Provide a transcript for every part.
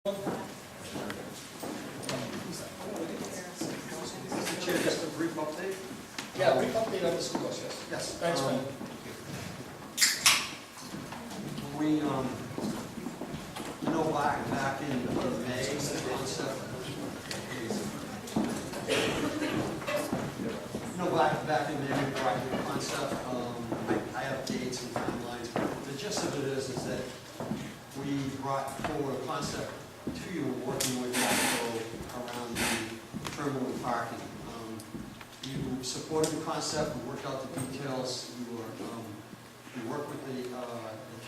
Chair, just a brief update. Yeah, brief update on the school bus, yes. Yes. Thanks, man. We, back in May, back in May, we brought you a concept. I have dates and timelines. The gist of it is that we brought forward a concept to you, working with you around the terminal parking. You supported the concept, we worked out the details, we worked with the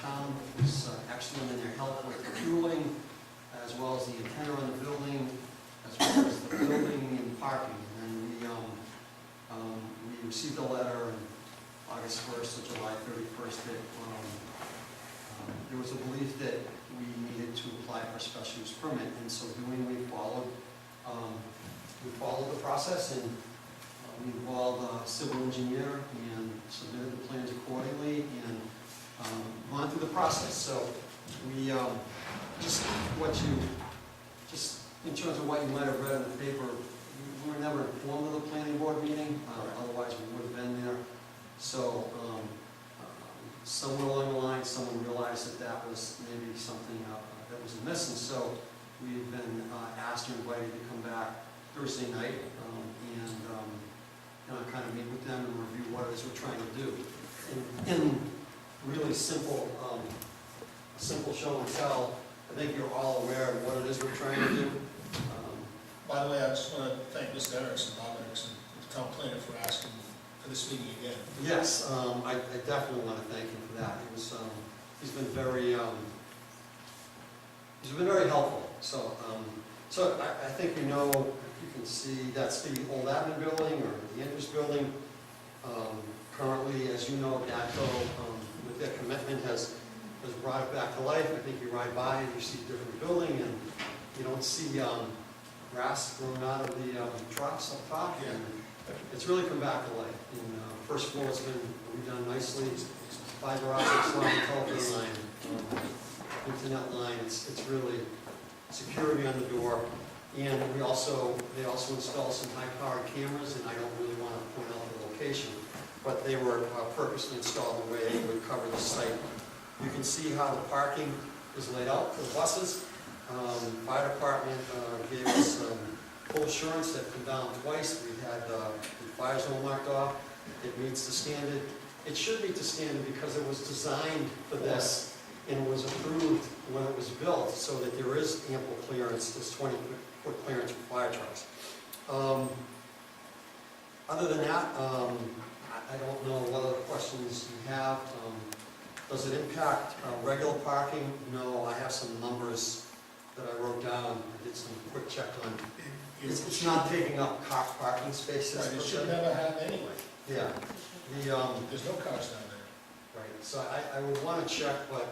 town, who's excellent in their help with the fueling, as well as the antenna on the building, as well as the building and parking. And we received a letter on August 1st or July 31st that there was a belief that we needed to apply for a special use permit. And so doing, we followed the process, and we involved a civil engineer and submitted the plans accordingly and gone through the process. So we just in terms of what you might have read in the paper, we were never informed of the planning board meeting, otherwise we would have been there. So somewhere along the line, someone realized that was maybe something that was amiss, and so we've been asked or invited to come back Thursday night and kind of meet with them and review what it is we're trying to do. In really simple show and tell, I think you're all aware of what it is we're trying to do. By the way, I just want to thank Mr. Erickson, Bob Erickson, the town planner, for asking for this meeting again. Yes, I definitely want to thank him for that. It was, he's been very helpful. So, I think you know, you can see that's the old admin building or the Andrews building. Currently, as you know, DATCO, with their commitment, has brought it back to life. I think you ride by and you see a different building, and you don't see grass growing out of the troughs up top. Yeah. And it's really come back to life. And first floor has been redone nicely. Fiber optics line, telephone line, internet line. It's really security on the door. And they also installed some high-powered cameras, and I don't really want to point out the location, but they were purposely installed the way they would cover the site. You can see how the parking is laid out for the buses. Fire department gave us full assurance that come down twice. We had the fire zone marked off. It meets the standard. It should meet the standard because it was designed for this and was approved when it was built, so that there is ample clearance. There's 20-foot clearance for fire trucks. Other than that, I don't know what other questions you have. Does it impact regular parking? No, I have some numbers that I wrote down. I did some quick check on. It's not taking up car parking spaces. Right, it should never have anyway. Yeah. There's no cars down there. Right. So I would want to check, but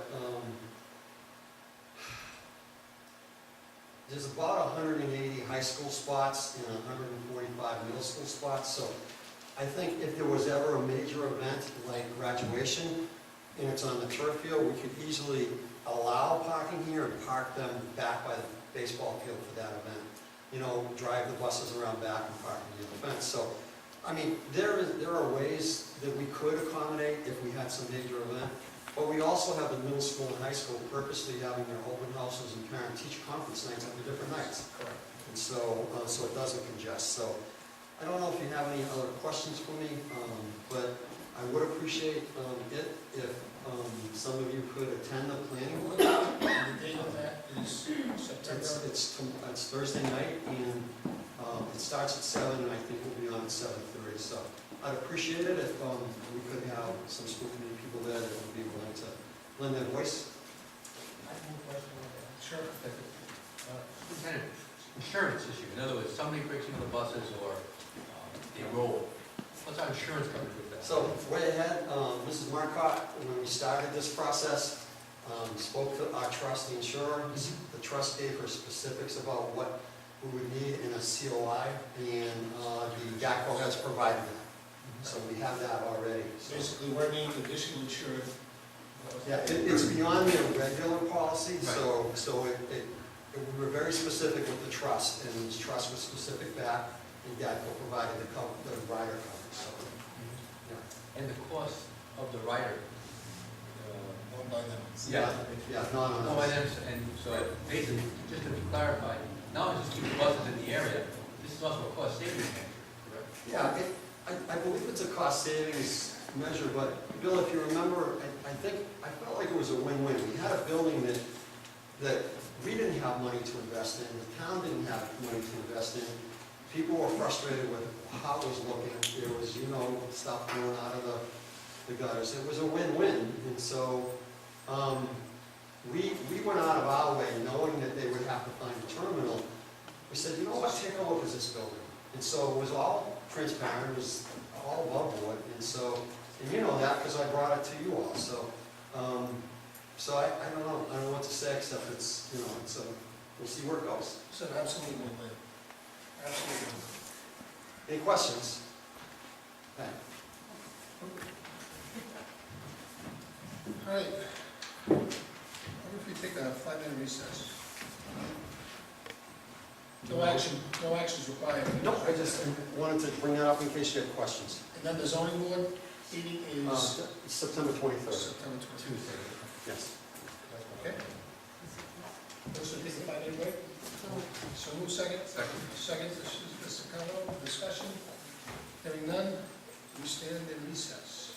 there's about 180 high school spots and 145 middle school spots. So I think if there was ever a major event like graduation and it's on the turf field, we could easily allow parking here and park them back by the baseball field for that event. You know, drive the buses around back and park near the fence. So, I mean, there are ways that we could accommodate if we had some major event. But we also have the middle school and high school purposely having their open houses and parent-teacher conference nights on the different nights. Correct. And so it doesn't congest. So I don't know if you have any other questions for me, but I would appreciate it if some of you could attend the planning board. And the date of that is September? It's Thursday night, and it starts at 7, and I think we'll be on at 7:30. So I'd appreciate it if we could have some school committee people there that would be willing to lend their voice. I have a question on that. Sure. Some kind of insurance issue. In other words, somebody breaks into the buses or they roll. What's our insurance coverage with that? So way ahead, Mrs. Marcotte, when we started this process, spoke to our trust, the insurer. The trust gave her specifics about what we would need in a COI, and the DACO has provided that. So we have that already. So, Basically, we're named additional insured. yeah, it's beyond their regular policy, Right. so we were very specific with the trust, and this trust was specific back, and GATCO provided the rider coverage, so, yeah. And the cost of the rider. Owned by them. Yeah, no. No, and so basically, just to clarify, not only just keep the buses in the area, this is also a cost savings measure, correct? Yeah, I believe it's a cost savings measure, but Bill, if you remember, I felt like it was a win-win. We had a building that we didn't have money to invest in, the town didn't have money to invest in. People were frustrated with how it was looking. There was, stuff going out of the gutters. It was a win-win, and so we went out of our way knowing that they would have to find a terminal. We said, you know what, take a look at this building. And so it was all transparent, it was all above board, and so, and you know that because I brought it to you all, so, I don't know what to say, except it's, we'll see where it goes. It's an absolute win-win. Absolutely. Any questions? Okay. All right. What if we take a 5-minute recess? No actions required. Nope, I just wanted to bring that up in case you had questions. And then the zoning board meeting is September 23rd. September 22nd. Tuesday. Yes. Okay. Motion to take a 5-minute break? So move second. Second, Mr. Cano, discussion. Hearing none, we stand in recess.